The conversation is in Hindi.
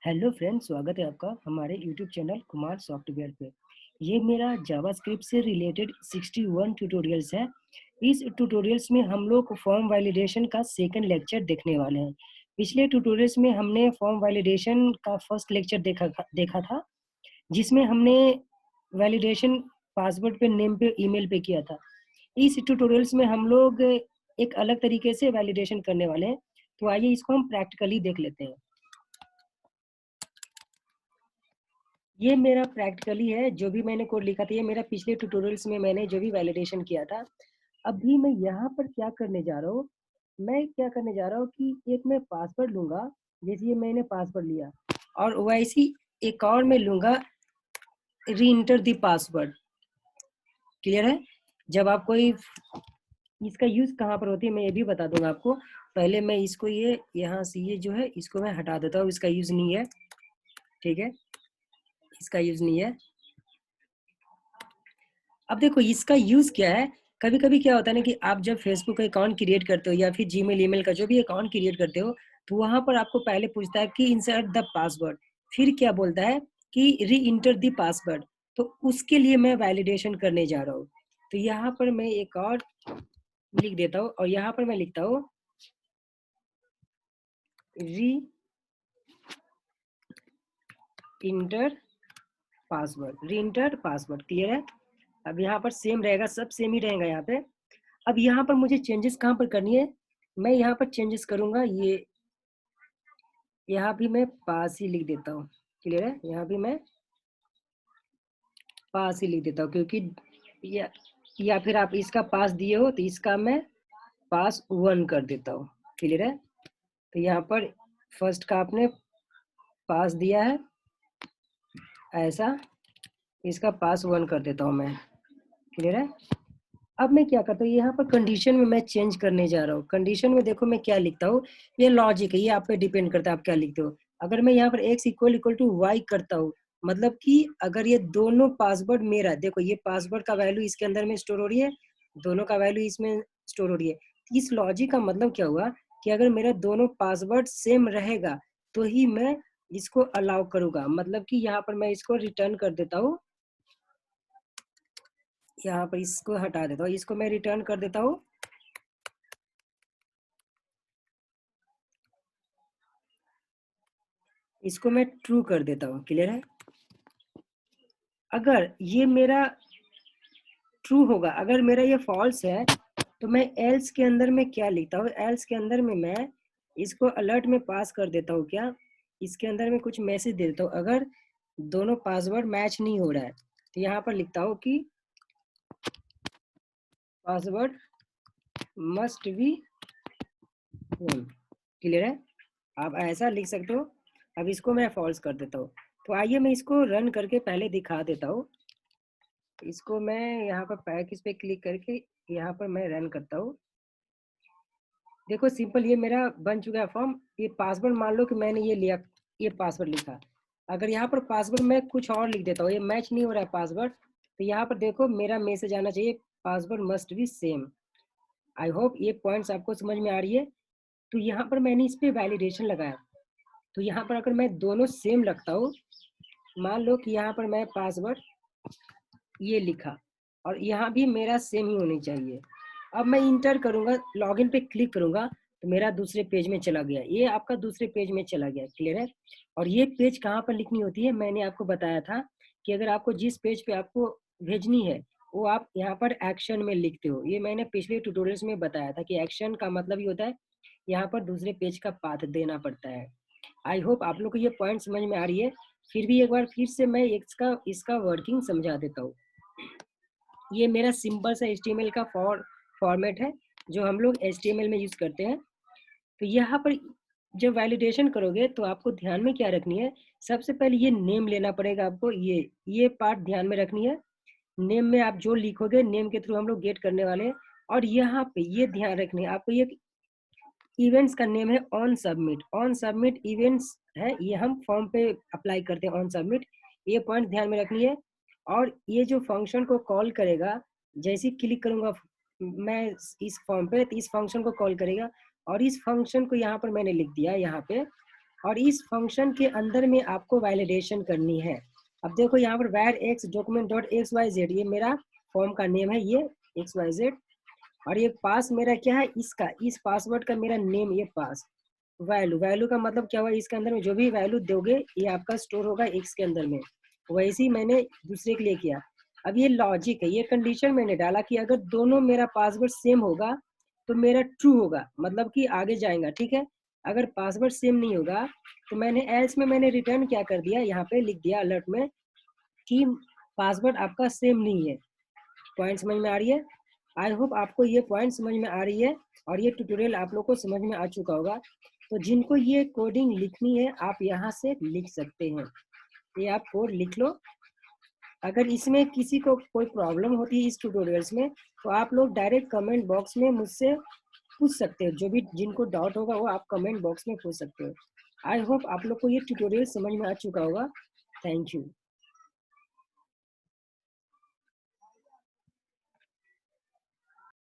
हेलो फ्रेंड्स, स्वागत है आपका हमारे यूट्यूब चैनल कुमार सॉफ्टवेयर पे। ये मेरा जावास्क्रिप्ट से रिलेटेड 61 ट्यूटोरियल्स है। इस ट्यूटोरियल्स में हम लोग फॉर्म वैलिडेशन का सेकंड लेक्चर देखने वाले हैं। पिछले ट्यूटोरियल्स में हमने फॉर्म वैलिडेशन का फर्स्ट लेक्चर देखा था, जिसमें हमने वैलिडेशन पासवर्ड पे, नेम पे, ईमेल पे किया था। इस ट्यूटोरियल्स में हम लोग एक अलग तरीके से वैलिडेशन करने वाले हैं। तो आइए इसको हम प्रैक्टिकली देख लेते हैं। ये मेरा प्रैक्टिकली है, जो भी मैंने कोड लिखा था, ये मेरा पिछले ट्यूटोरियल्स में मैंने जो भी वैलिडेशन किया था। अभी मैं यहाँ पर क्या करने जा रहा हूँ, मैं क्या करने जा रहा हूँ कि एक मैं पासवर्ड लूंगा, जैसे ये मैंने पासवर्ड लिया, और वैसी एक और मैं लूंगा री इंटर दी पासवर्ड। क्लियर है? जब आप कोई इसका यूज कहाँ पर होती है मैं ये भी बता दूंगा आपको। पहले मैं इसको ये यहाँ से ये जो है इसको मैं हटा देता हूँ, इसका यूज नहीं है। ठीक है, इसका यूज नहीं है। अब देखो इसका यूज क्या है। कभी कभी क्या होता है ना कि आप जब फेसबुक अकाउंट क्रिएट करते हो या फिर जीमेल ईमेल का जो भी अकाउंट क्रिएट करते हो, तो वहां पर आपको पहले पूछता है कि इंसर्ट द पासवर्ड, फिर क्या बोलता है कि री इंटर द पासवर्ड। तो उसके लिए मैं वैलिडेशन करने जा रहा हूँ। तो यहाँ पर मैं एक और लिख देता हूँ और यहाँ पर मैं लिखता हूँ री इंटर पासवर्ड, री इंटर पासवर्ड। क्लियर है? अब यहाँ पर सेम रहेगा, सब सेम ही रहेगा यहाँ पे। अब यहाँ पर मुझे चेंजेस कहाँ पर करनी है, मैं यहाँ पर चेंजेस करूंगा। ये यहाँ भी मैं पास ही लिख देता हूँ। क्लियर है? यहाँ भी मैं पास ही लिख देता हूँ, क्योंकि या फिर आप इसका पास दिए हो तो इसका मैं पास 1 कर देता हूँ। क्लियर है? तो यहाँ पर फर्स्ट का आपने पास दिया है ऐसा, इसका पास 1 कर देता हूँ मैं। क्लियर है? अब मैं क्या करता हूँ, यहाँ पर कंडीशन में मैं चेंज करने जा रहा हूँ। कंडीशन में देखो मैं क्या लिखता हूँ, ये लॉजिक है, ये आप पे डिपेंड करता है आप क्या लिखते हो। अगर मैं यहाँ पर x इक्वल टू वाई करता हूँ, मतलब कि अगर ये दोनों पासवर्ड मेरा, देखो ये पासवर्ड का वैल्यू इसके अंदर में स्टोर हो रही है, दोनों का वैल्यू इसमें स्टोर हो रही है। इस लॉजिक का मतलब क्या हुआ कि अगर मेरा दोनों पासवर्ड सेम रहेगा तो ही मैं इसको अलाउ करूंगा। मतलब कि यहाँ पर मैं इसको रिटर्न कर देता हूँ, यहाँ पर इसको हटा देता हूँ, इसको मैं रिटर्न कर देता हूँ। इसको मैं ट्रू कर देता हूँ। क्लियर है? अगर ये मेरा ट्रू होगा, अगर मेरा ये फॉल्स है, तो मैं एल्स के अंदर में क्या लिखता हूँ, एल्स के अंदर में मैं इसको अलर्ट में पास कर देता हूँ। क्या इसके अंदर में कुछ मैसेज दे देता हूँ, अगर दोनों पासवर्ड मैच नहीं हो रहा है तो यहाँ पर लिखता हूँ कि password must be same. Clear है? आप ऐसा लिख सकते हो। अब इसको मैं फॉल्स कर देता हूँ। तो आइए मैं इसको रन करके पहले दिखा देता हूँ। इसको मैं यहाँ पर पैकेज पे क्लिक करके यहाँ पर मैं रन करता हूँ। देखो सिंपल, ये मेरा बन चुका है फॉर्म। ये पासवर्ड मान लो कि मैंने ये लिया, ये पासवर्ड लिखा। अगर यहाँ पर पासवर्ड मैं कुछ और लिख देता हूँ, ये मैच नहीं हो रहा है पासवर्ड, तो यहाँ पर देखो मेरा मैसेज आना चाहिए password must be same. I hope ये पॉइंट्स आपको समझ में आ रही है। तो यहाँ पर मैंने इस पे वैलिडेशन लगाया। तो यहाँ पर अगर मैं दोनों सेम रखता हूँ, मान लो कि यहाँ पर मैं पासवर्ड ये लिखा और यहाँ भी मेरा सेम ही होनी चाहिए। अब मैं इंटर करूंगा, लॉगिन पे क्लिक करूंगा, तो मेरा दूसरे पेज में चला गया, ये आपका दूसरे पेज में चला गया। क्लियर है? और ये पेज कहाँ पर लिखनी होती है, मैंने आपको बताया था कि अगर आपको जिस पेज पे आपको भेजनी है वो आप यहाँ पर एक्शन में लिखते हो। ये मैंने पिछले ट्यूटोरियल्स में बताया था कि एक्शन का मतलब ये होता है यहाँ पर दूसरे पेज का पाथ देना पड़ता है। आई होप आप लोग को ये पॉइंट समझ में आ रही है। फिर भी एक बार फिर से मैं इसका वर्किंग समझा देता हूँ। ये मेरा सिंपल सा HTML का फॉर्मेट है जो हम लोग HTML में यूज करते हैं। तो यहाँ पर जब वैलिडेशन करोगे तो आपको ध्यान में क्या रखनी है, सबसे पहले ये नेम लेना पड़ेगा आपको। ये पार्ट ध्यान में रखनी है। नेम में आप जो लिखोगे, नेम के थ्रू हम लोग गेट करने वाले हैं। और यहाँ पे ये ध्यान रखनी है आपको, ये इवेंट्स का नेम है on submit. On submit events है, ये हम फॉर्म पे अप्लाई करते हैं ऑन सबमिट। ये पॉइंट ध्यान में रखनी है। और ये जो फंक्शन को कॉल करेगा, जैसे क्लिक करूंगा मैं इस फॉर्म पे, तो इस फंक्शन को कॉल करेगा। और इस फंक्शन को यहाँ पर मैंने लिख दिया यहाँ पे, और इस फंक्शन के अंदर में आपको वैलिडेशन करनी है। अब देखो यहाँ पर var x document dot xyz, ये मेरा फॉर्म का नेम है, ये xyz, और ये पास मेरा क्या है, इसका, इस पासवर्ड का मेरा नेम, ये पास वैल्यू, वैल्यू का मतलब क्या हुआ, इसके अंदर में जो भी वैल्यू दोगे ये आपका स्टोर होगा x के अंदर में। वैसे ही मैंने दूसरे के लिए किया। अब ये लॉजिक है, ये कंडीशन मैंने डाला कि अगर दोनों मेरा पासवर्ड सेम होगा तो मेरा ट्रू होगा, मतलब कि आगे जाएगा, ठीक है। अगर पासवर्ड सेम नहीं होगा तो मैंने एल्स में मैंने रिटर्न क्या कर दिया, यहाँ पे लिख दिया अलर्ट में कि पासवर्ड आपका सेम नहीं है। पॉइंट समझ में आ रही है? आई होप आपको ये पॉइंट समझ में आ रही है और ये ट्यूटोरियल आप लोग को समझ में आ चुका होगा। तो जिनको ये कोडिंग लिखनी है आप यहाँ से लिख सकते हैं, ये आप कोड लिख लो। अगर इसमें किसी को कोई प्रॉब्लम होती है इस ट्यूटोरियल्स में तो आप लोग डायरेक्ट कमेंट बॉक्स में मुझसे पूछ सकते हो, जो भी जिनको डाउट होगा वो आप कमेंट बॉक्स में पूछ सकते हो। आई होप आप लोग को ये ट्यूटोरियल समझ में आ चुका होगा। Thank you.